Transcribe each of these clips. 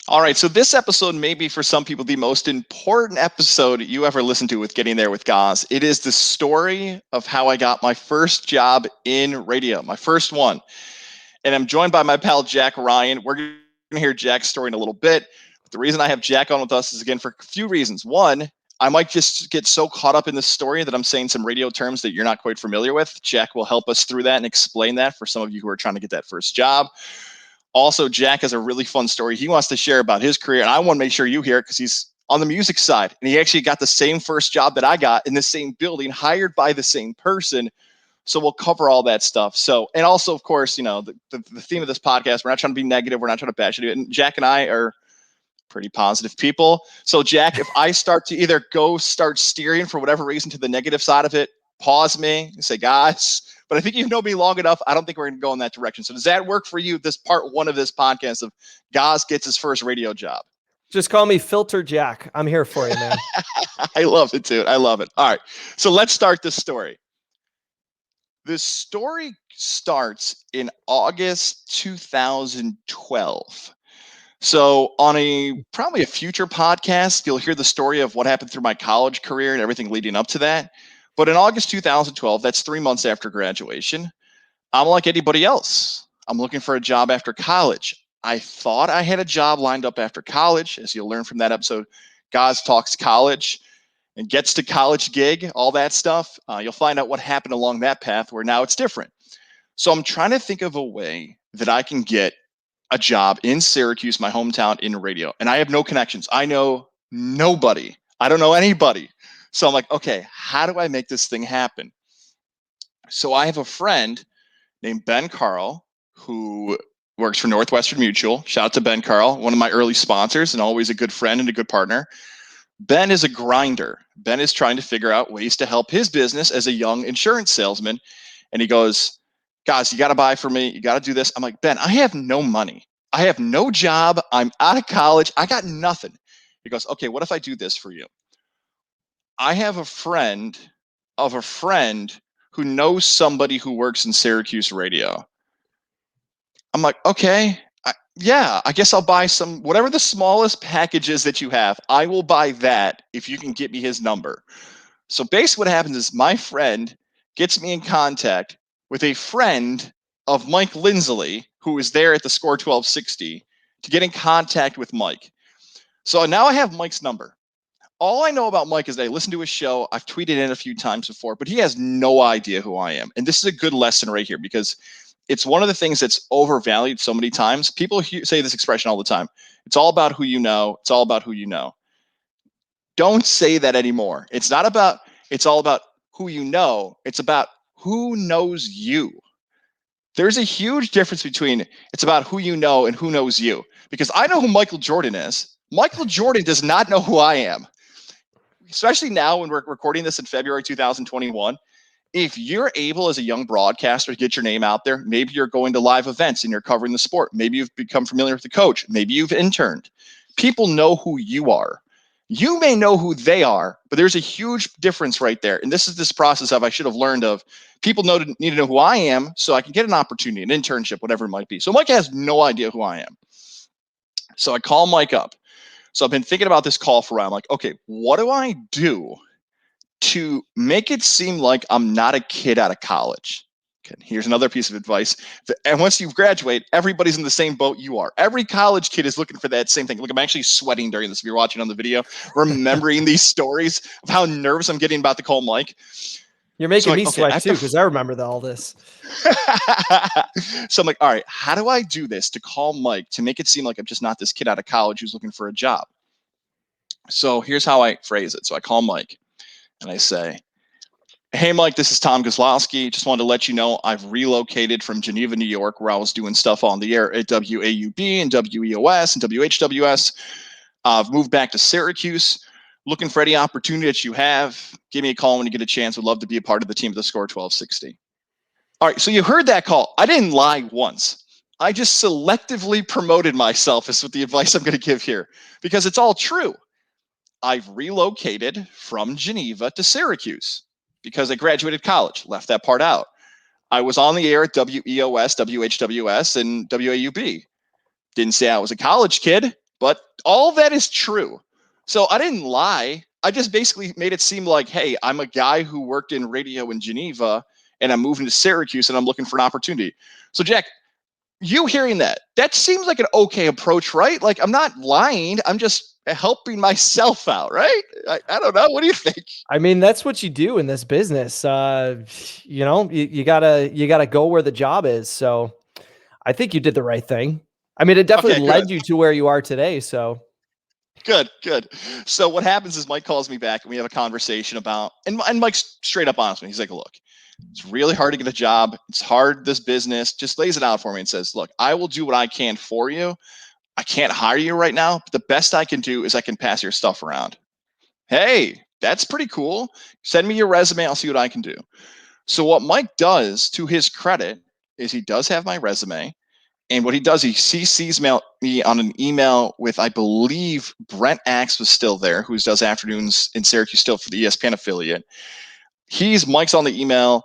All right, so this episode may be for some people the most important episode you ever listened to with Getting There with Goz. It is the story of how I got my first job in radio, my first one. And I'm joined by my pal Jack Ryan. We're going to hear Jack's story in a little bit. But the reason I have Jack on with us is, again, for a few reasons. One, I might just get so caught up in this story that I'm saying some radio terms that you're not quite familiar with. Jack will help us through that and explain that for some of you who are trying to get that first job. Also, Jack has a really fun story he wants to share about his career, and I want to make sure you hear it because he's on the music side, and he actually got the same first job that I got in the same building, hired by the same person. So we'll cover all that stuff. So, and also, of course, the theme of this podcast, we're not trying to be negative. We're not trying to bash it. And Jack and I are pretty positive people. So, Jack, if I start to either start steering for whatever reason to the negative side of it, pause me and say, guys, but I think you know me long enough. I don't think we're going to go in that direction. So does that work for you? This part one of this podcast of Goz gets his first radio job. Just call me Filter Jack. I'm here for you, man. I love it, dude. I love it. All right. So let's start this story. This story starts in August 2012. So on probably a future podcast, you'll hear the story of what happened through my college career and everything leading up to that. But in August 2012, that's 3 months after graduation, I'm like anybody else. I'm looking for a job after college. I thought I had a job lined up after college, as you'll learn from that episode. Goz Talks College and Gets to College Gig, all that stuff. You'll find out what happened along that path where now it's different. So I'm trying to think of a way that I can get a job in Syracuse, my hometown, in radio. And I have no connections. I know nobody. I don't know anybody. So I'm like, okay, how do I make this thing happen? So I have a friend named Ben Carl who works for Northwestern Mutual. Shout out to Ben Carl, one of my early sponsors and always a good friend and a good partner. Ben is a grinder. Ben is trying to figure out ways to help his business as a young insurance salesman. And he goes, guys, you got to buy for me. You got to do this. I'm like, Ben, I have no money. I have no job. I'm out of college. I got nothing. He goes, okay, what if I do this for you? I have a friend of a friend who knows somebody who works in Syracuse radio. I'm like, okay, yeah, I guess I'll buy some, whatever the smallest packages that you have, I will buy that if you can get me his number. So basically what happens is my friend gets me in contact with a friend of Mike Lindsley, who is there at the Score 1260, to get in contact with Mike. So now I have Mike's number. All I know about Mike is that I listen to his show. I've tweeted in a few times before, but he has no idea who I am. And this is a good lesson right here because it's one of the things that's overvalued so many times. People say this expression all the time. It's all about who you know. It's all about who you know. Don't say that anymore. It's all about who you know. It's about who knows you. There's a huge difference between it's about who you know and who knows you. Because I know who Michael Jordan is. Michael Jordan does not know who I am. Especially now when we're recording this in February 2021, if you're able as a young broadcaster to get your name out there, maybe you're going to live events and you're covering the sport. Maybe you've become familiar with the coach. Need you've interned. People know who you are. You may know who they are, but there's a huge difference right there. And this is this process of I should have learned of people need to know who I am so I can get an opportunity, an internship, whatever it might be. So Mike has no idea who I am. So I call Mike up. So I've been thinking about this call for a while. I'm like, okay, what do I do to make it seem like I'm not a kid out of college? Okay, here's another piece of advice. And once you graduate, everybody's in the same boat you are. Every college kid is looking for that same thing. Look, I'm actually sweating during this. If you're watching on the video, remembering these stories of how nervous I'm getting about to call Mike. You're making me sweat too, because I remember all this. So I'm like, all right, how do I do this to call Mike to make it seem like I'm just not this kid out of college who's looking for a job? So here's how I phrase it. So I call Mike and I say, hey, Mike, this is Tom Gozlowski. Just wanted to let you know I've relocated from Geneva, New York, where I was doing stuff on the air at WAUB and WEOS and WHWS. I've moved back to Syracuse. Looking for any opportunity that you have. Give me a call when you get a chance. Would love to be a part of the team of the Score 1260. All right, so you heard that call. I didn't lie once. I just selectively promoted myself is what the advice I'm going to give here because it's all true. I've relocated from Geneva to Syracuse because I graduated college, left that part out. I was on the air at WEOS, WHWS, and WAUB. Didn't say I was a college kid. But all that is true. So I didn't lie. I just basically made it seem like, hey, I'm a guy who worked in radio in Geneva and I'm moving to Syracuse and I'm looking for an opportunity. So, Jack, you hearing that seems like an okay approach, right? Like, I'm not lying. I'm just helping myself out, right? I don't know. What do you think? I mean, that's what you do in this business. You gotta go where the job is. So I think you did the right thing. I mean, it Okay, definitely good. led you to where you are today. So Good. So what happens is Mike calls me back and we have a conversation about, and Mike's straight up honest with me. He's like, look, it's really hard to get a job. It's hard, this business. Just lays it out for me and says, look, I will do what I can for you. I can't hire you right now, but the best I can do is I can pass your stuff around. Hey, that's pretty cool. Send me your resume. I'll see what I can do. So what Mike does, to his credit, is he does have my resume. And what he does, he CCs me on an email with, I believe, Brent Axe was still there, who does afternoons in Syracuse still for the ESPN affiliate. Mike's on the email,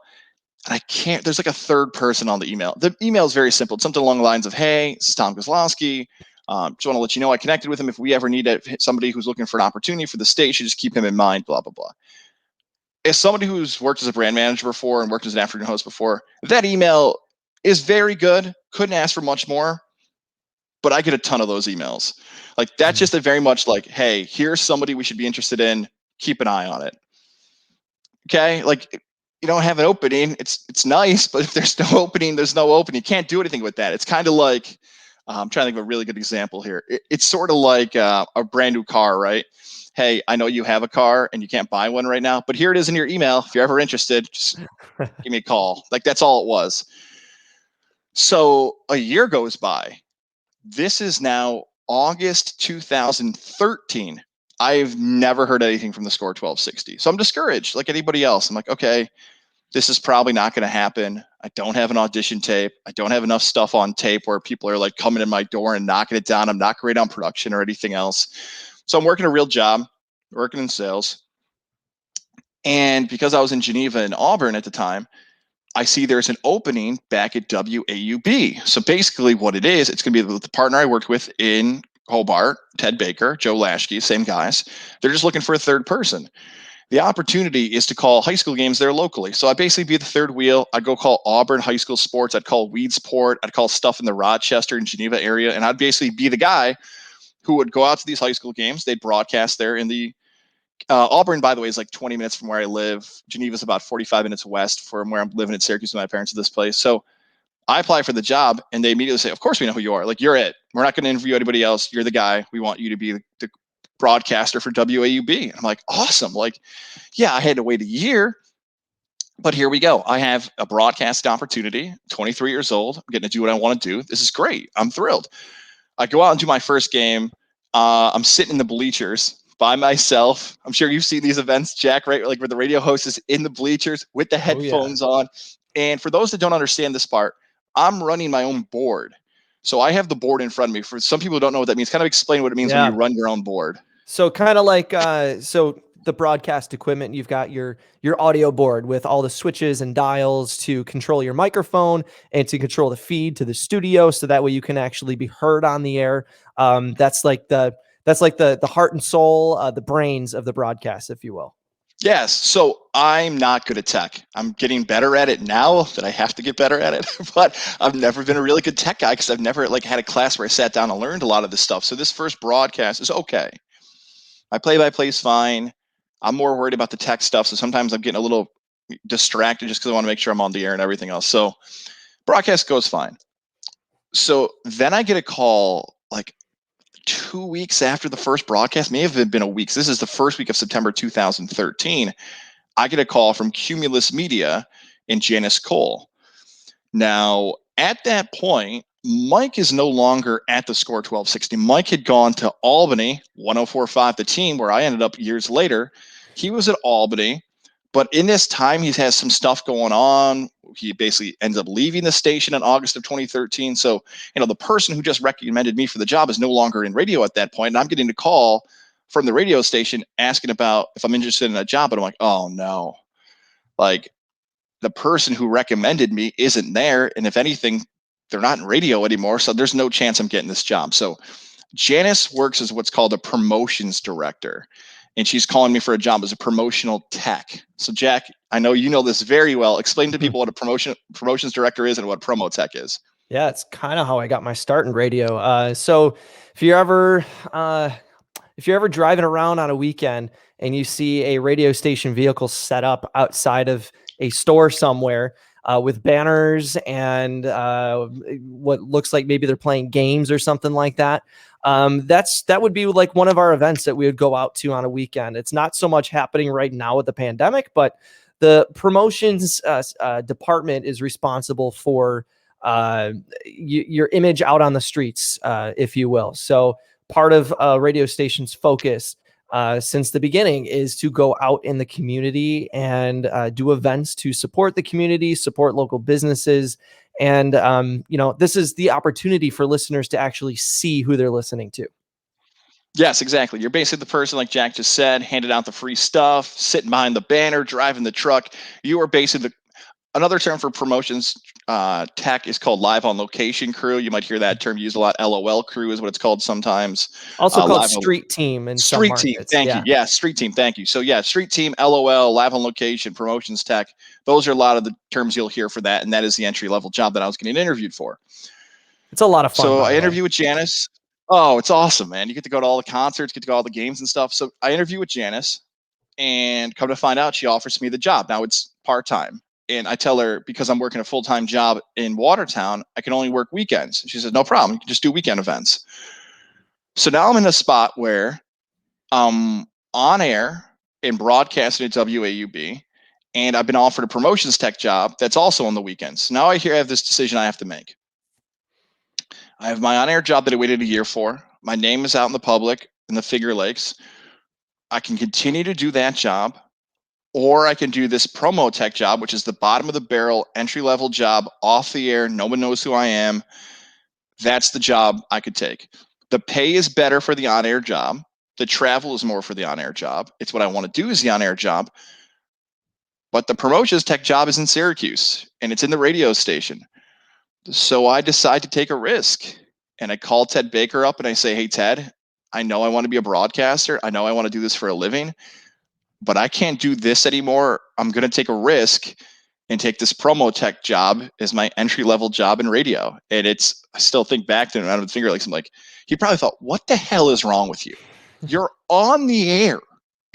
and I can't, there's like a third person on the email. The email is very simple. It's something along the lines of, hey, this is Tom Kozlowski. Just want to let you know I connected with him. If we ever need somebody who's looking for an opportunity for the station, just keep him in mind, blah, blah, blah. As somebody who's worked as a brand manager before and worked as an afternoon host before, that email is very good. Couldn't ask for much more, but I get a ton of those emails. Like, that's just a very much like, hey, here's somebody we should be interested in. Keep an eye on it. Okay, like, you don't have an opening. It's nice, but if there's no opening, there's no opening. You can't do anything with that. It's kind of like, I'm trying to think of a really good example here. It's sort of like a brand new car, right? Hey, I know you have a car and you can't buy one right now, but here it is in your email. If you're ever interested, just give me a call. Like, that's all it was. So a year goes by. This is now August 2013. I've never heard anything from the Score 1260. So I'm discouraged like anybody else. I'm like, okay, this is probably not going to happen. I don't have an audition tape. I don't have enough stuff on tape where people are like coming in my door and knocking it down. I'm not great on production or anything else. So I'm working a real job, working in sales. And because I was in Geneva and Auburn at the time, I see there's an opening back at WAUB. So basically what it is, it's going to be the partner I worked with in Hobart, Ted Baker, Joe Lashke, same guys. They're just looking for a third person. The opportunity is to call high school games there locally. So I'd basically be the third wheel. I'd go call Auburn high school sports. I'd call Weedsport. I'd call stuff in the Rochester and Geneva area. And I'd basically be the guy who would go out to these high school games. They'd broadcast there in the Auburn, by the way, is like 20 minutes from where I live. Geneva's about 45 minutes west from where I'm living in Syracuse with my parents at this place. So I apply for the job and they immediately say, of course we know who you are. Like, you're it. We're not going to interview anybody else. You're the guy. We want you to be the broadcaster for WAUB. I'm like, awesome. Like, yeah, I had to wait a year, but here we go. I have a broadcast opportunity, 23 years old. I'm getting to do what I want to do. This is great. I'm thrilled. I go out and do my first game. I'm sitting in the bleachers by myself. I'm sure you've seen these events, Jack, right? Like where the radio host is in the bleachers with the headphones on. And for those that don't understand this part, I'm running my own board. So I have the board in front of me. For some people who don't know what that means, kind of explain what it means when you run your own board. So kind of like so the broadcast equipment, you've got your audio board with all the switches and dials to control your microphone and to control the feed to the studio, so that way you can actually be heard on the air. That's like the heart and soul, the brains of the broadcast, if you will. Yes. So I'm not good at tech. I'm getting better at it now that I have to get better at it. But I've never been a really good tech guy because I've never like had a class where I sat down and learned a lot of this stuff. So this first broadcast is okay. My play-by-play is fine. I'm more worried about the tech stuff. So sometimes I'm getting a little distracted just because I want to make sure I'm on the air and everything else. So broadcast goes fine. So then I get a call like 2 weeks after the first broadcast, may have been a week. So this is the first week of September 2013. I get a call from Cumulus Media and Janice Cole. Now, at that point, Mike is no longer at the Score 1260. Mike had gone to Albany, 1045, the team where I ended up years later. He was at Albany, but in this time, he has some stuff going on. He basically ends up leaving the station in August of 2013. So, the person who just recommended me for the job is no longer in radio at that point. And I'm getting a call from the radio station asking about if I'm interested in a job. But I'm like, oh no, like, the person who recommended me isn't there. And if anything, they're not in radio anymore. So there's no chance I'm getting this job. So Janice works as what's called a promotions director, and she's calling me for a job as a promotional tech. So, Jack, I know you know this very well. Explain to people what a promotions director is and what promo tech is. Yeah, it's kind of how I got my start in radio. So if you're ever uh, if you're ever driving around on a weekend and you see a radio station vehicle set up outside of a store somewhere with banners and what looks like maybe they're playing games or something like that, that would be like one of our events that we would go out to on a weekend. It's not so much happening right now with the pandemic, but the promotions department is responsible for your image out on the streets, if you will. So part of a radio station's focus since the beginning is to go out in the community and do events to support the community, support local businesses. And, this is the opportunity for listeners to actually see who they're listening to. Yes, exactly. You're basically the person, like Jack just said, handing out the free stuff, sitting behind the banner, driving the truck. You are basically another term for promotions tech is called live on location crew. You might hear that term used a lot. LOL crew is what it's called sometimes. Also called Live street team in some Street team. markets. Thank you. Yeah. Yeah, street team. Thank you. So yeah, street team, LOL, live on location, promotions tech. Those are a lot of the terms you'll hear for that, and that is the entry level job that I was getting interviewed for. It's a lot of fun, So by I the way. interview with Janice. Oh, it's awesome, man. You get to go to all the concerts, get to go to all the games and stuff. So I interview with Janice, and come to find out, she offers me the job. Now it's part time. And I tell her, because I'm working a full time job in Watertown, I can only work weekends. She says, no problem. You can just do weekend events. So now I'm in a spot where I'm on air and broadcasting at WAUB, and I've been offered a promotions tech job that's also on the weekends. Now I have this decision I have to make. I have my on air job that I waited a year for. My name is out in the public in the Figure Lakes. I can continue to do that job, or I can do this promo tech job, which is the bottom of the barrel, entry level job, off the air. No one knows who I am. That's the job I could take. The pay is better for the on air job. The travel is more for the on air job. It's what I want to do is the on air job. But the promotions tech job is in Syracuse and it's in the radio station. So I decide to take a risk. And I call Ted Baker up and I say, hey, Ted, I know I want to be a broadcaster. I know I want to do this for a living, but I can't do this anymore. I'm going to take a risk and take this promo tech job as my entry level job in radio. And I still think back to him out of the Finger Lakes. I'm like, he probably thought, what the hell is wrong with you? You're on the air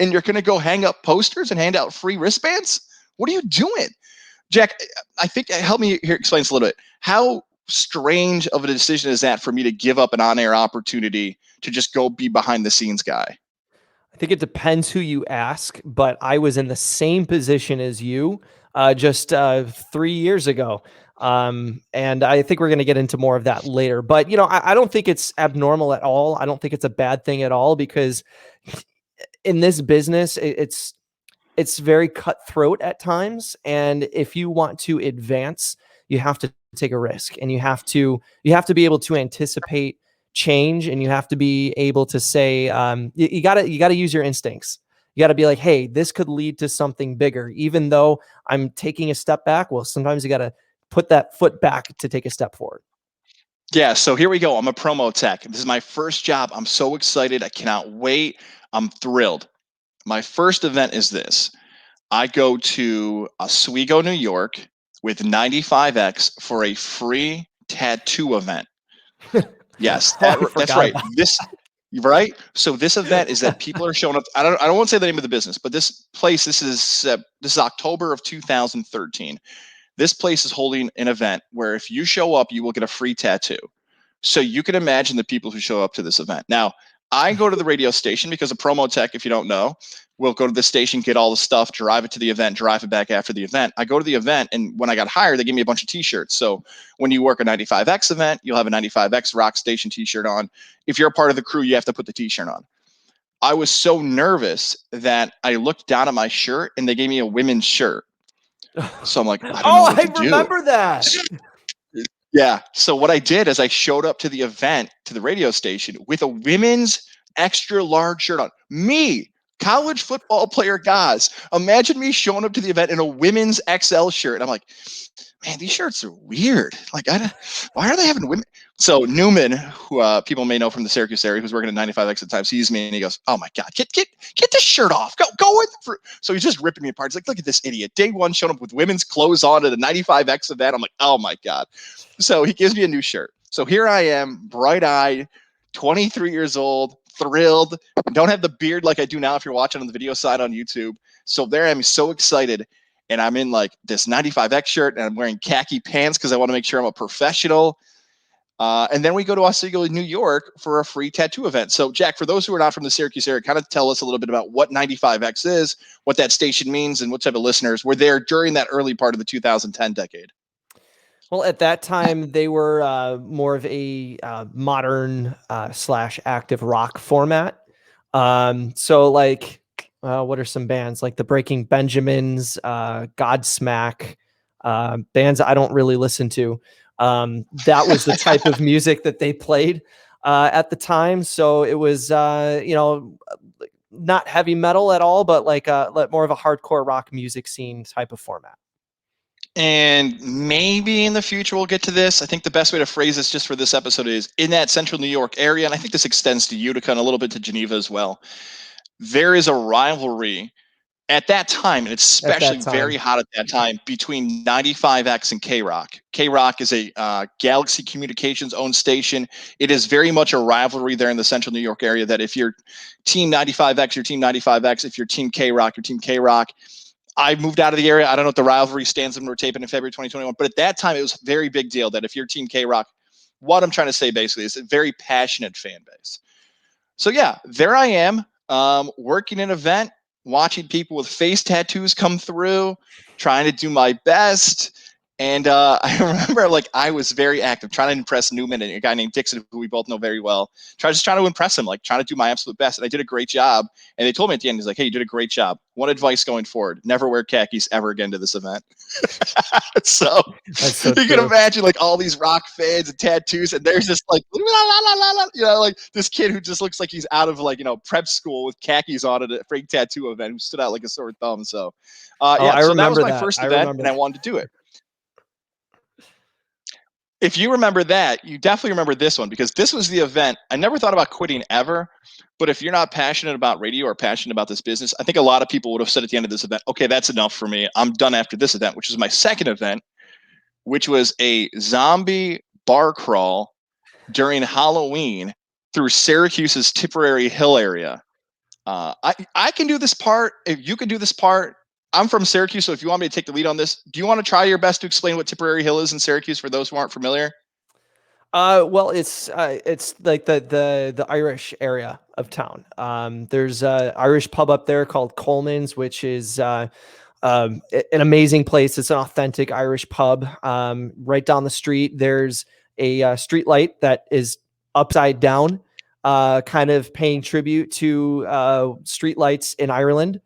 and you're going to go hang up posters and hand out free wristbands? What are you doing? Jack, I think help me here explain this a little bit. How strange of a decision is that for me to give up an on-air opportunity to just go be behind the scenes guy? I think it depends who you ask, but I was in the same position as you just 3 years ago. And I think we're going to get into more of that later. But, I don't think it's abnormal at all. I don't think it's a bad thing at all because in this business, it's very cutthroat at times. And if you want to advance, you have to take a risk and you have to be able to anticipate change, and you have to be able to say, you gotta use your instincts. You gotta be like, hey, this could lead to something bigger, even though I'm taking a step back. Well, sometimes you gotta put that foot back to take a step forward. Yeah, so here we go. I'm a promo tech. This is my first job. I'm so excited. I cannot wait. I'm thrilled. My first event is this. I go to Oswego, New York with 95X for a free tattoo event. Yes, that's right. Right. So this event is that people are showing up. I don't want to say the name of the business, but this is October of 2013. This place is holding an event where if you show up, you will get a free tattoo. So you can imagine the people who show up to this event. Now, I go to the radio station because of promo tech, if you don't know, we'll go to the station, get all the stuff, drive it to the event, drive it back after the event. I go to the event, and when I got hired, they gave me a bunch of t-shirts. So when you work a 95X event, you'll have a 95X Rock Station t-shirt on. If you're a part of the crew, you have to put the t-shirt on. I was so nervous that I looked down at my shirt, and they gave me a women's shirt. So I'm like, I don't know what to do. Remember that. Yeah. So what I did is I showed up to the event, to the radio station, with a women's extra large shirt on. Me, college football player Goz. Imagine me showing up to the event in a women's XL shirt. I'm like, man, these shirts are weird. Like, why are they having women? So Newman, who people may know from the Syracuse area, who's working at 95X at the time, sees me and he goes, "Oh my God, get this shirt off. Go in." So he's just ripping me apart. He's like, "Look at this idiot. Day one showing up with women's clothes on at a 95X event." I'm like, "Oh my God." So he gives me a new shirt. So here I am, bright-eyed, 23 years old, thrilled. Don't have the beard like I do now if you're watching on the video side on YouTube. So there I am, so excited. And I'm in like this 95X shirt and I'm wearing khaki pants because I want to make sure I'm a professional. And then we go to Oswego, New York for a free tattoo event. So, Jack, for those who are not from the Syracuse area, kind of tell us a little bit about what 95X is, what that station means, and what type of listeners were there during that early part of the 2010 decade. Well, at that time, they were more of a modern slash active rock format. So, like, what are some bands like the Breaking Benjamins, Godsmack, bands I don't really listen to. That was the type of music that they played at the time. So it was, not heavy metal at all, but like more of a hardcore rock music scene type of format. And maybe in the future we'll get to this. I think the best way to phrase this just for this episode is in that central New York area, and I think this extends to Utica and a little bit to Geneva as well. There is a rivalry at that time, and it's especially very hot at that time, between 95X and K-Rock. K-Rock is a Galaxy Communications owned station. It is very much a rivalry there in the central New York area that if you're team 95X, you're team 95X. If you're team K-Rock, you're team K-Rock. I moved out of the area. I don't know what the rivalry stands when we're taping in February 2021, but at that time, it was a very big deal that if you're team K-Rock, what I'm trying to say basically is a very passionate fan base. So yeah, there I am, working an event, watching people with face tattoos come through, trying to do my best. And I remember, like, I was very active, trying to impress Newman and a guy named Dixon, who we both know very well. Trying to impress him, like trying to do my absolute best. And I did a great job. And they told me at the end, he's like, "Hey, you did a great job. One advice going forward: never wear khakis ever again to this event." So you can imagine like all these rock fans and tattoos, and there's this like like this kid who just looks like he's out of like prep school with khakis on at a fake tattoo event who stood out like a sore thumb. So so that was my first event, and I wanted to do it. If you remember that, you definitely remember this one because this was the event. I never thought about quitting ever, but if you're not passionate about radio or passionate about this business, I think a lot of people would have said at the end of this event, "Okay, that's enough for me. I'm done after this event," which is my second event, which was a zombie bar crawl during Halloween through Syracuse's Tipperary Hill area. I can do this part. If you can do this part, I'm from Syracuse, so if you want me to take the lead on this, do you want to try your best to explain what Tipperary Hill is in Syracuse for those who aren't familiar? Well, it's like the Irish area of town. There's a Irish pub up there called Coleman's, which is an amazing place. It's an authentic Irish pub. Right down the street, there's a street light that is upside down, kind of paying tribute to street lights in Ireland.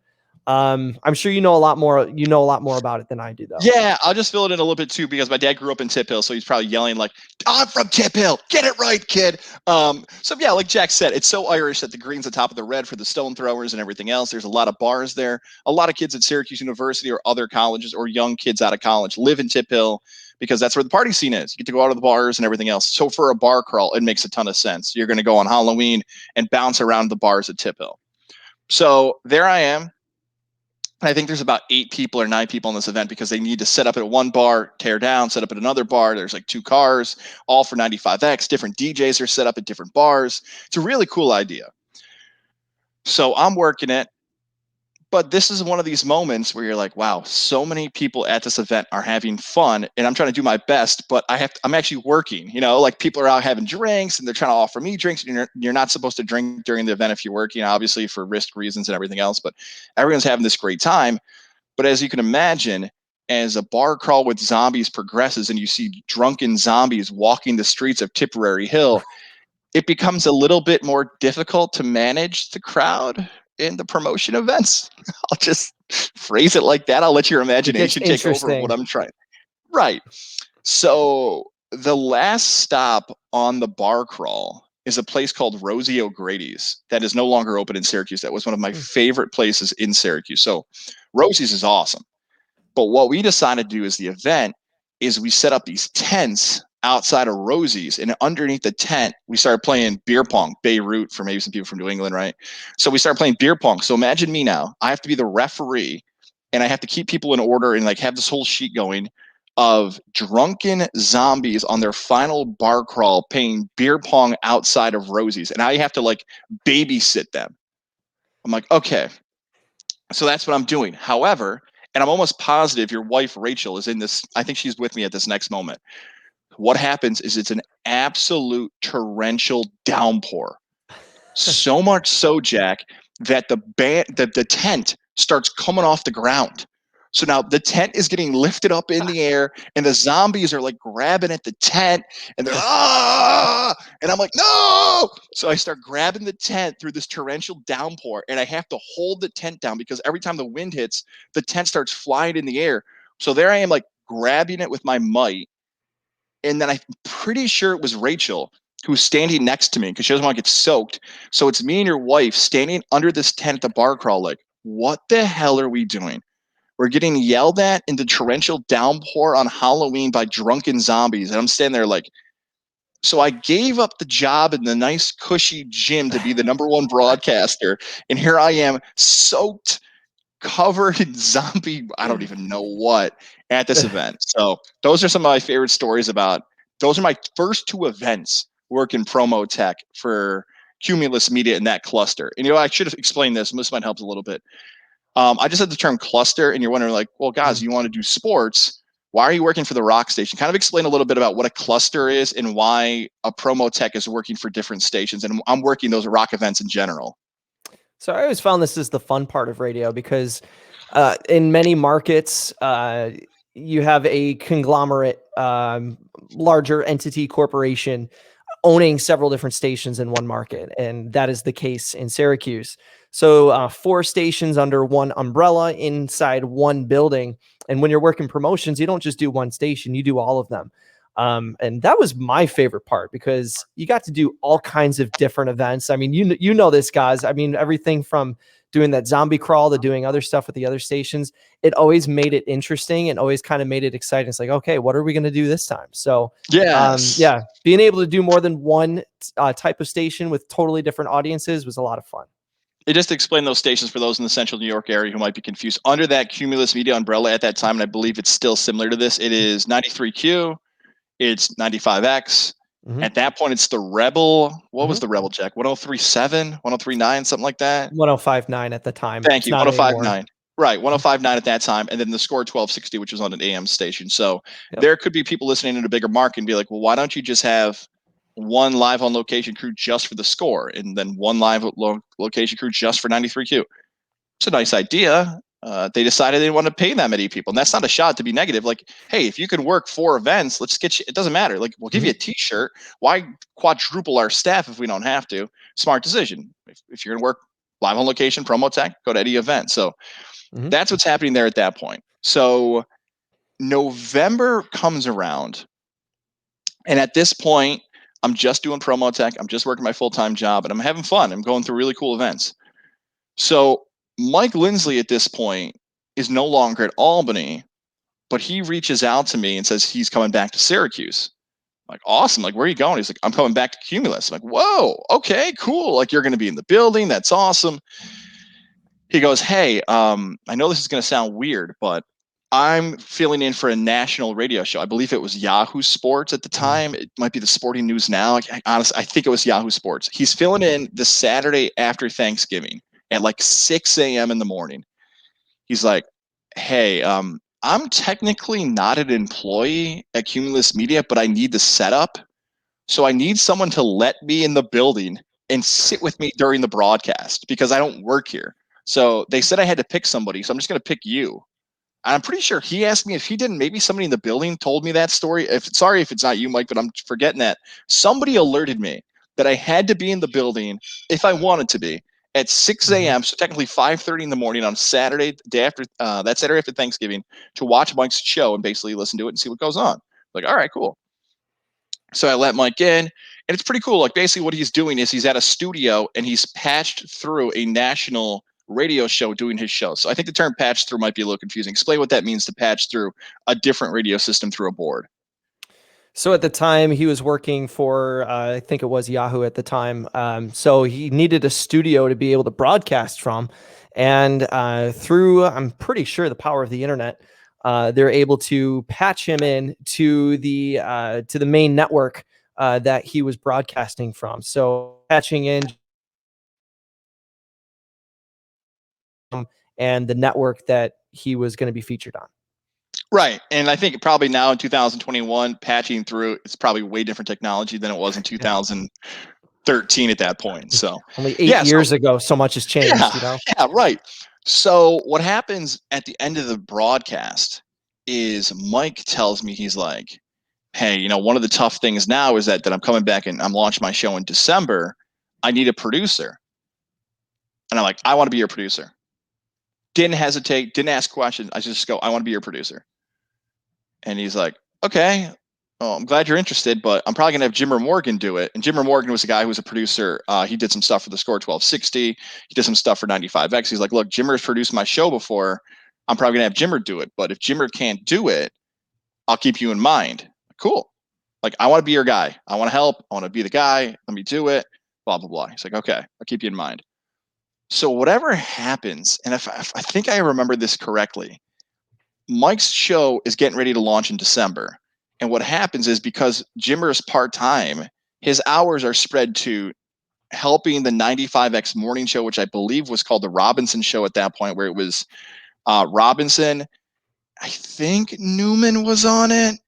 I'm sure you know a lot more. You know a lot more about it than I do, though. Yeah, I'll just fill it in a little bit too because my dad grew up in Tip Hill, so he's probably yelling like, "I'm from Tip Hill, get it right, kid." So yeah, like Jack said, it's so Irish that the green's the top of the red for the stone throwers and everything else. There's a lot of bars there. A lot of kids at Syracuse University or other colleges or young kids out of college live in Tip Hill because that's where the party scene is. You get to go out to the bars and everything else. So for a bar crawl, it makes a ton of sense. You're going to go on Halloween and bounce around the bars at Tip Hill. So there I am. I think there's about 8 people or 9 people in this event because they need to set up at one bar, tear down, set up at another bar. There's like 2 cars, all for 95X. Different DJs are set up at different bars. It's a really cool idea. So I'm working it. But this is one of these moments where you're like, wow, so many people at this event are having fun and I'm trying to do my best, but I'm actually working, like people are out having drinks and they're trying to offer me drinks and you're not supposed to drink during the event if you're working, obviously for risk reasons and everything else, but everyone's having this great time. But as you can imagine, as a bar crawl with zombies progresses and you see drunken zombies walking the streets of Tipperary Hill, it becomes a little bit more difficult to manage the crowd in the promotion events. I'll just phrase it like that. I'll let your imagination take over what I'm trying. Right. So the last stop on the bar crawl is a place called Rosie O'Grady's that is no longer open in Syracuse. That was one of my favorite places in Syracuse. So Rosie's is awesome. But what we decided to do is the event is we set up these tents outside of Rosie's, and underneath the tent, we started playing beer pong, Beirut for maybe some people from New England, right? So we started playing beer pong. So imagine me now. I have to be the referee, and I have to keep people in order and like have this whole sheet going of drunken zombies on their final bar crawl playing beer pong outside of Rosie's, and I have to like babysit them. I'm like, okay, so that's what I'm doing. However, and I'm almost positive your wife Rachel is in this. I think she's with me at this next moment. What happens is it's an absolute torrential downpour. So much so, Jack, that the tent starts coming off the ground. So now the tent is getting lifted up in the air, and the zombies are like grabbing at the tent, and they're like, ah, and I'm like, no. So I start grabbing the tent through this torrential downpour, and I have to hold the tent down because every time the wind hits, the tent starts flying in the air. So there I am, like grabbing it with my might, and then I'm pretty sure it was Rachel who's standing next to me because she doesn't want to get soaked. So it's me and your wife standing under this tent at the bar crawl, like, what the hell are we doing? We're getting yelled at in the torrential downpour on Halloween by drunken zombies. And I'm standing there like, so I gave up the job in the nice, cushy gym to be the number one broadcaster. And here I am, soaked, covered in zombie, I don't even know what, at this event. So those are some of my favorite stories about, those are my first two events working promo tech for Cumulus Media in that cluster. And I should have explained this. This might help a little bit. I just said the term cluster, and you're wondering, like, well, guys, you want to do sports. Why are you working for the rock station? Kind of explain a little bit about what a cluster is and why a promo tech is working for different stations. And I'm working those rock events in general. So I always found this is the fun part of radio because in many markets, you have a conglomerate, larger entity corporation owning several different stations in one market. And that is the case in Syracuse. So 4 stations under one umbrella inside one building. And when you're working promotions, you don't just do one station, you do all of them. And that was my favorite part because you got to do all kinds of different events. I mean, you know this, guys. I mean, everything from doing that zombie crawl to doing other stuff with the other stations. It always made it interesting and always kind of made it exciting. It's like, okay, what are we going to do this time? So, yes. Yeah, being able to do more than one type of station with totally different audiences was a lot of fun. Just to explain those stations for those in the central New York area who might be confused, under that Cumulus Media umbrella at that time, and I believe it's still similar to this, it is 93Q, it's 95X. Mm-hmm. At that point, it's the Rebel. What was the Rebel, Jack? 1037, 1039, something like that? 1059 at the time. Thank you, 1059. Right, 1059 at that time, and then the Score 1260, which was on an AM station. So there could be people listening in a bigger market and be like, well, why don't you just have one live on location crew just for the Score, and then one live location crew just for 93Q? It's a nice idea. They decided they didn't want to pay that many people, and that's not a shot to be negative. Like, hey, if you can work 4 events, let's get you. It doesn't matter. Like, we'll give you a T-shirt. Why quadruple our staff if we don't have to? Smart decision. If you're going to work live on location, promo tech, go to any event. So that's what's happening there at that point. So November comes around, and at this point, I'm just doing promo tech. I'm just working my full-time job, and I'm having fun. I'm going through really cool events. So Mike Lindsley at this point is no longer at Albany, but he reaches out to me and says he's coming back to Syracuse. I'm like, awesome. Like, where are you going? He's like, I'm coming back to Cumulus. I'm like, whoa, okay, cool. Like, you're going to be in the building. That's awesome. He goes, hey, I know this is going to sound weird, but I'm filling in for a national radio show. I believe it was Yahoo Sports at the time. It might be the Sporting News now. Honestly, I think it was Yahoo Sports. He's filling in the Saturday after Thanksgiving at like 6 a.m. in the morning. He's like, hey, I'm technically not an employee at Cumulus Media, but I need the setup. So I need someone to let me in the building and sit with me during the broadcast because I don't work here. So they said I had to pick somebody. So I'm just going to pick you. I'm pretty sure he asked me if he didn't. Maybe somebody in the building told me that story. Sorry if it's not you, Mike, but I'm forgetting that. Somebody alerted me that I had to be in the building if I wanted to be at 6 a.m. So technically 5:30 in the morning on Saturday, day after that Saturday after Thanksgiving, to watch Mike's show and basically listen to it and see what goes on. Like, all right, cool. So I let Mike in, and it's pretty cool. Like, basically what he's doing is he's at a studio and he's patched through a national radio show doing his show. So I think the term patch through might be a little confusing. Explain what that means to patch through a different radio system through a board. So at the time, he was working for, I think it was Yahoo at the time. So he needed a studio to be able to broadcast from. And through, I'm pretty sure, the power of the internet, they're able to patch him in to the main network that he was broadcasting from. So patching in and the network that he was going to be featured on. Right. And I think probably now in 2021, patching through, it's probably way different technology than it was in 2013 at that point. So only 8 years so, ago, so much has changed, you know? Yeah, right. So what happens at the end of the broadcast is Mike tells me, he's like, hey, one of the tough things now is that I'm coming back and I'm launching my show in December. I need a producer. And I'm like, I want to be your producer. Didn't hesitate, didn't ask questions. I just go, I want to be your producer. And he's like, okay, well, I'm glad you're interested, but I'm probably going to have Jimmer Morgan do it. And Jimmer Morgan was a guy who was a producer. He did some stuff for the Score 1260. He did some stuff for 95X. He's like, look, Jimmer's produced my show before. I'm probably going to have Jimmer do it. But if Jimmer can't do it, I'll keep you in mind. Cool. Like, I want to be your guy. I want to help. I want to be the guy. Let me do it. Blah, blah, blah. He's like, okay, I'll keep you in mind. So whatever happens, and if I think I remember this correctly, Mike's show is getting ready to launch in December. And what happens is, because Jimmer is part-time, his hours are spread to helping the 95X morning show, which I believe was called the Robinson Show at that point, where it was Robinson. I think Newman was on it.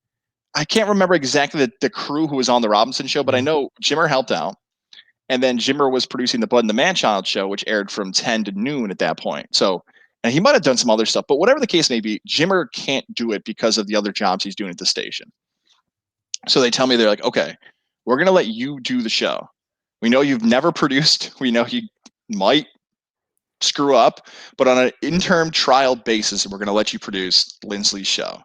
I can't remember exactly the crew who was on the Robinson Show, but I know Jimmer helped out. And then Jimmer was producing the Bud and the Man-Child show, which aired from 10 to noon at that point. So, and he might have done some other stuff, but whatever the case may be, Jimmer can't do it because of the other jobs he's doing at the station. So they tell me, they're like, okay, we're going to let you do the show. We know you've never produced. We know you might screw up, but on an interim trial basis, we're going to let you produce Lindsley's show.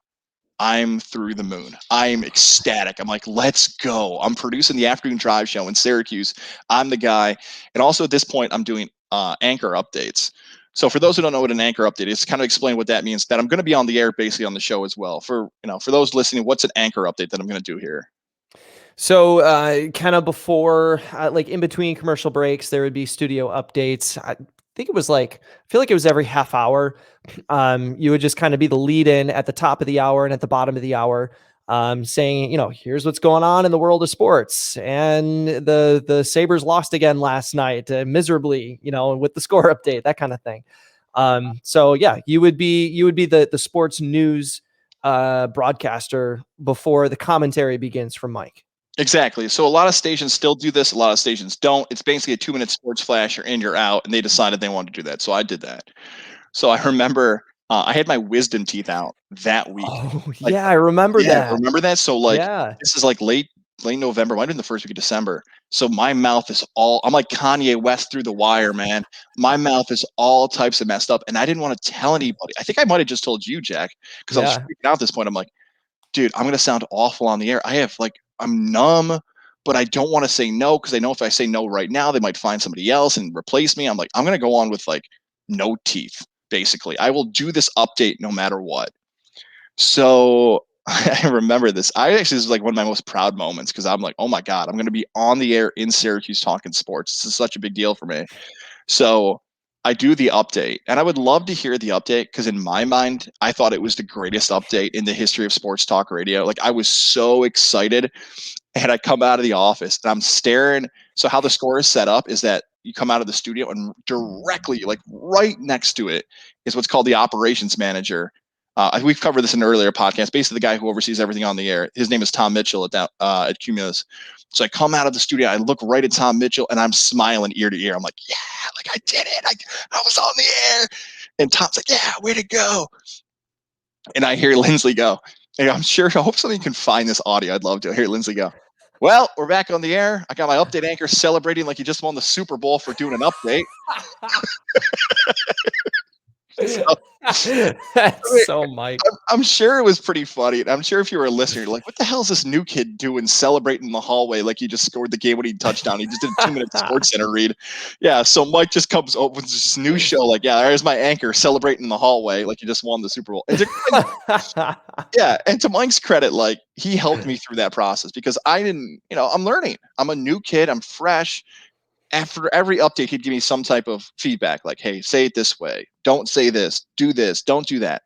I'm through the moon. I'm ecstatic. I'm like, let's go. I'm producing the afternoon drive show in Syracuse. I'm the guy. And also at this point, I'm doing anchor updates. So for those who don't know what an anchor update is, kind of explain what that means, that I'm going to be on the air basically on the show as well. For those listening, what's an anchor update that I'm going to do here? So kind of before, like in between commercial breaks, there would be studio updates. I think it was I feel like it was every half hour. You would just kind of be the lead in at the top of the hour and at the bottom of the hour, saying, here's what's going on in the world of sports. And the Sabres lost again last night miserably, with the score update, that kind of thing. So yeah, you would be the sports news broadcaster before the commentary begins from Mike. Exactly. So a lot of stations still do this. A lot of stations don't. It's basically a 2-minute sports flash. You're in, you're out. And they decided they wanted to do that. So I did that. So I remember I had my wisdom teeth out that week. Oh, yeah, I remember that. Remember that? So Yeah. this is late November, might have been the first week of December. So my mouth is I'm like Kanye West through the wire, man. My mouth is all types of messed up. And I didn't want to tell anybody. I think I might have just told you, Jack, because I was freaking out at this point. I'm like, dude, I'm going to sound awful on the air. I'm numb, but I don't want to say no, because I know if I say no right now, they might find somebody else and replace me. I'm like, I'm going to go on with no teeth, basically. I will do this update no matter what. So I remember this. This is one of my most proud moments, because I'm like, oh my God, I'm going to be on the air in Syracuse talking sports. This is such a big deal for me. So I do the update, and I would love to hear the update, because in my mind, I thought it was the greatest update in the history of sports talk radio. I was so excited, and I come out of the office and I'm staring. So how the score is set up is that you come out of the studio, and directly, right next to it, is what's called the operations manager. We've covered this in an earlier podcast. Basically, the guy who oversees everything on the air. His name is Tom Mitchell at Cumulus. So I come out of the studio, I look right at Tom Mitchell, and I'm smiling ear to ear. I'm like, yeah, I did it. I was on the air. And Tom's like, yeah, way to go. And I hear Lindsley go, hey, I hope somebody can find this audio. I'd love to hear Lindsley go, well, we're back on the air. I got my update anchor celebrating like he just won the Super Bowl for doing an update. That's I mean, so Mike. I'm sure it was pretty funny. And I'm sure if you were a listener, you're like, what the hell is this new kid doing celebrating in the hallway like he just scored the game winning touchdown? He just did a 2-minute Sports Center read. Yeah, so Mike just comes up with this new show, like, yeah, there's my anchor celebrating in the hallway like he just won the Super Bowl. Yeah, and to Mike's credit, like he helped me through that process because I didn't, I'm learning. I'm a new kid, I'm fresh. After every update, he'd give me some type of feedback, like, hey, say it this way, don't say this, don't do that.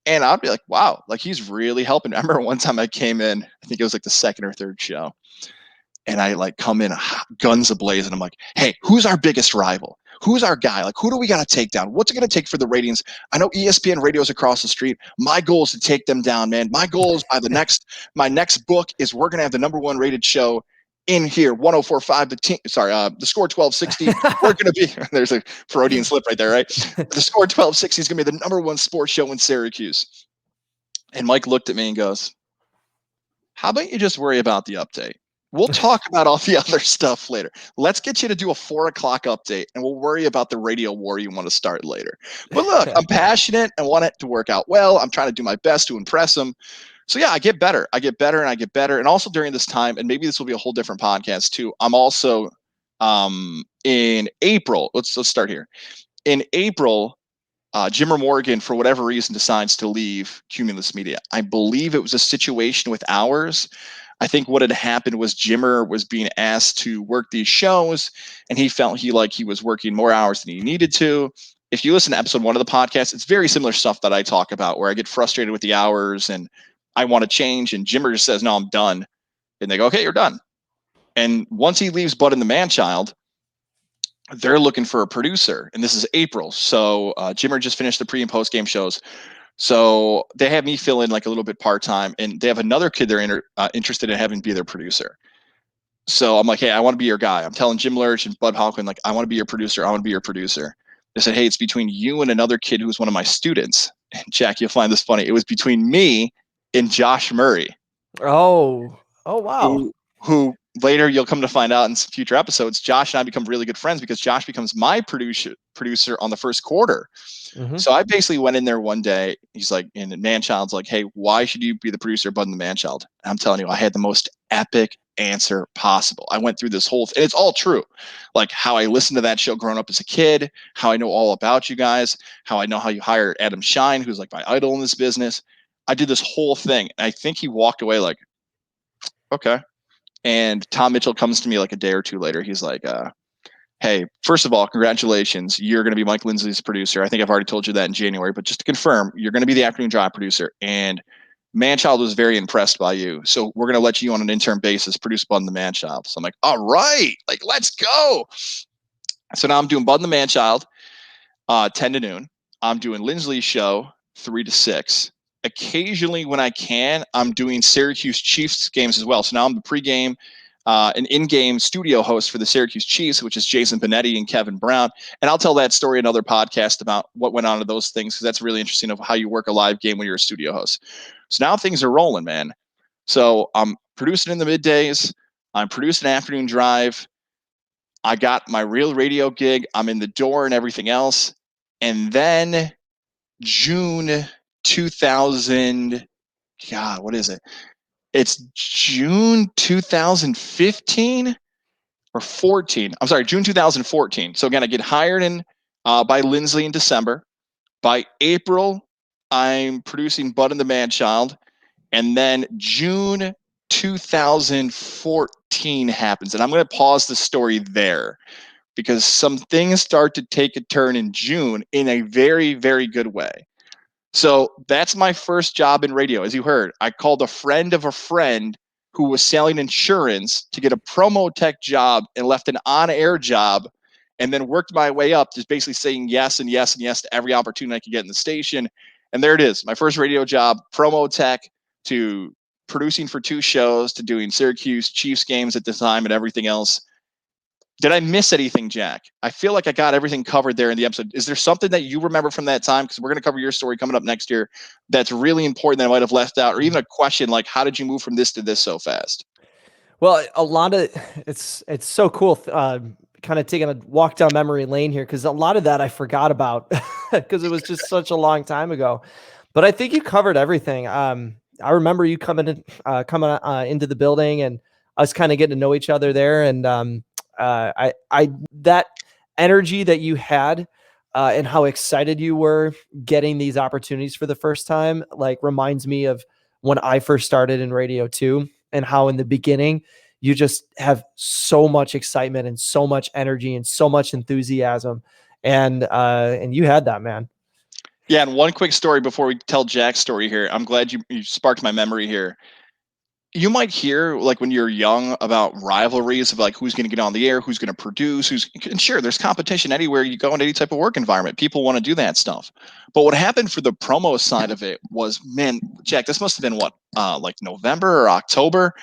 And I'd be like, wow, like he's really helping. I remember one time I came in, I think it was like the second or third show, and I like come in guns ablaze, and I'm like, hey, who's our biggest rival? Who's our guy? Like, who do we got to take down? What's it going to take for the ratings? I know ESPN radio's across the street. My goal is to take them down, man. My goal is my next book is we're going to have the number one rated show in here, 104.5, the score 1260. We're going to be, there's a Freudian slip right there, right? The score 1260 is going to be the number one sports show in Syracuse. And Mike looked at me and goes, how about you just worry about the update? We'll talk about all the other stuff later. Let's get you to do a 4 o'clock update and we'll worry about the radio war you want to start later. But look, I'm passionate and want it to work out well. I'm trying to do my best to impress them. So yeah, I get better. I get better and I get better. And also during this time, and maybe this will be a whole different podcast too. I'm also in April. Let's start here. In April, Jimmer Morgan, for whatever reason, decides to leave Cumulus Media. I believe it was a situation with ours. I think what had happened was Jimmer was being asked to work these shows, and he felt he was working more hours than he needed to. If you listen to episode 1 of the podcast, it's very similar stuff that I talk about, where I get frustrated with the hours and I want to change, and Jimmer just says, "No, I'm done." And they go, "Okay, you're done." And once he leaves Bud and the Man-Child, they're looking for a producer, and this is April. So Jimmer just finished the pre and post game shows. So they have me fill in like a little bit part time, and they have another kid they're interested in having be their producer. So I'm like, hey, I want to be your guy. I'm telling Jim Lurch and Bud Hawkman, like, I want to be your producer. I want to be your producer. They said, hey, it's between you and another kid who's one of my students. And Jack, you'll find this funny. It was between me and Josh Murray. Oh wow. Who later you'll come to find out in future episodes, Josh and I become really good friends because Josh becomes my producer on the first quarter. Mm-hmm. So I basically went in there one day. He's like, and Manchild's like, hey, why should you be the producer of Bud and the Manchild? And I'm telling you, I had the most epic answer possible. I went through this whole and it's all true. Like how I listened to that show growing up as a kid, how I know all about you guys, how I know how you hired Adam Shine, who's like my idol in this business. I did this whole thing. And I think he walked away like, okay. And Tom Mitchell comes to me like a day or two later. He's like, hey, first of all, congratulations. You're going to be Mike Lindsley's producer. I think I've already told you that in January, but just to confirm, you're going to be the afternoon drive producer. And Manchild was very impressed by you. So we're going to let you on an interim basis produce Bud and the Manchild. So I'm like, all right, like, let's go. So now I'm doing Bud and the Manchild, 10 to noon. I'm doing Lindsley's show, 3 to 6. Occasionally when I can, I'm doing Syracuse Chiefs games as well. So now I'm the pregame, an in-game studio host for the Syracuse Chiefs, which is Jason Benetti and Kevin Brown. And I'll tell that story in another podcast about what went on to those things, because that's really interesting of how you work a live game when you're a studio host. So now things are rolling, man. So I'm producing in the middays. I'm producing afternoon drive. I got my real radio gig. I'm in the door and everything else. And then June 2000, God, what is it? It's June 2015 or 14. I'm sorry, June 2014. So again, I get hired in by Lindsley in December. By April, I'm producing Bud and the Manchild. And then June 2014 happens. And I'm going to pause the story there because some things start to take a turn in June in a very, very good way. So that's my first job in radio. As you heard, I called a friend of a friend who was selling insurance to get a promo tech job and left an on-air job and then worked my way up, just basically saying yes and yes and yes to every opportunity I could get in the station. And there it is. My first radio job, promo tech, to producing for 2 shows, to doing Syracuse Chiefs games at the time and everything else. Did I miss anything, Jack? I feel like I got everything covered there in the episode. Is there something that you remember from that time? Because we're going to cover your story coming up next year that's really important that I might have left out, or even a question like, how did you move from this to this so fast? Well, a lot of it's so cool. Kind of taking a walk down memory lane here because a lot of that I forgot about. because it was just such a long time ago. But I think you covered everything. I remember you coming into the building and us kind of getting to know each other there, and I that energy that you had and how excited you were getting these opportunities for the first time, like reminds me of when I first started in radio too, and how in the beginning you just have so much excitement and so much energy and so much enthusiasm, and you had that, man. Yeah, and one quick story before we tell Jack's story here. I'm glad you sparked my memory here. You might hear like when you're young about rivalries of like who's going to get on the air, who's going to produce, and sure, there's competition anywhere you go in any type of work environment. People want to do that stuff. But what happened for the promo side of it was, man, Jack, this must have been what, like November or October,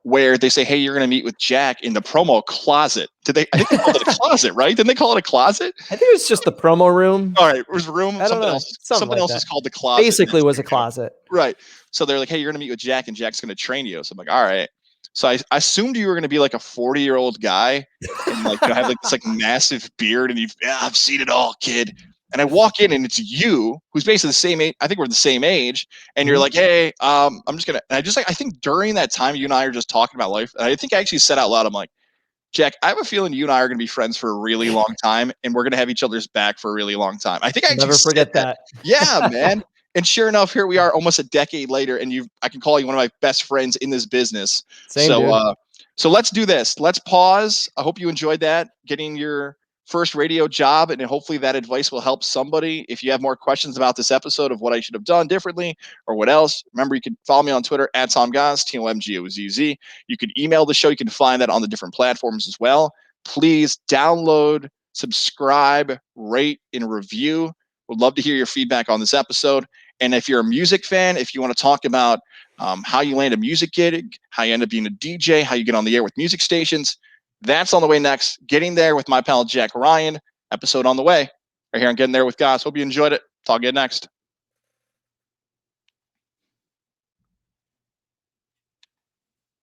where they say, hey, you're going to meet with Jack in the promo closet. Did they? I think they called it a closet, right? Didn't they call it a closet? I think it was just the promo room. All right, it was a room. I don't know, something Something like else that. is called the closet. Basically, was a closet. Right. So they're like, hey, you're going to meet with Jack, and Jack's going to train you. So I'm like, all right. So I assumed you were going to be like a 40-year-old guy and like have like this like massive beard, and I've seen it all, kid. And I walk in, and it's you, who's basically the same age. I think we're the same age, and you're like, hey, I'm just gonna. And I think during that time, you and I are just talking about life. And I think I actually said out loud, I'm like, Jack, I have a feeling you and I are going to be friends for a really long time, and we're going to have each other's back for a really long time. I think I actually Never forget said that. Yeah, man. And sure enough, here we are almost a decade later, and I can call you one of my best friends in this business. Same, dude. So let's do this. Let's pause. I hope you enjoyed that, getting your first radio job, and hopefully that advice will help somebody. If you have more questions about this episode of what I should have done differently or what else, remember you can follow me on Twitter at Tom Goz, TOMGOZZ. You can email the show. You can find that on the different platforms as well. Please download, subscribe, rate, and review. Would love to hear your feedback on this episode. And if you're a music fan, if you want to talk about how you land a music gig, how you end up being a DJ, how you get on the air with music stations, that's on the way next. Getting There with my pal Jack Ryan. Episode on the way. Right here on Getting There with Goz. Hope you enjoyed it. Talk again next.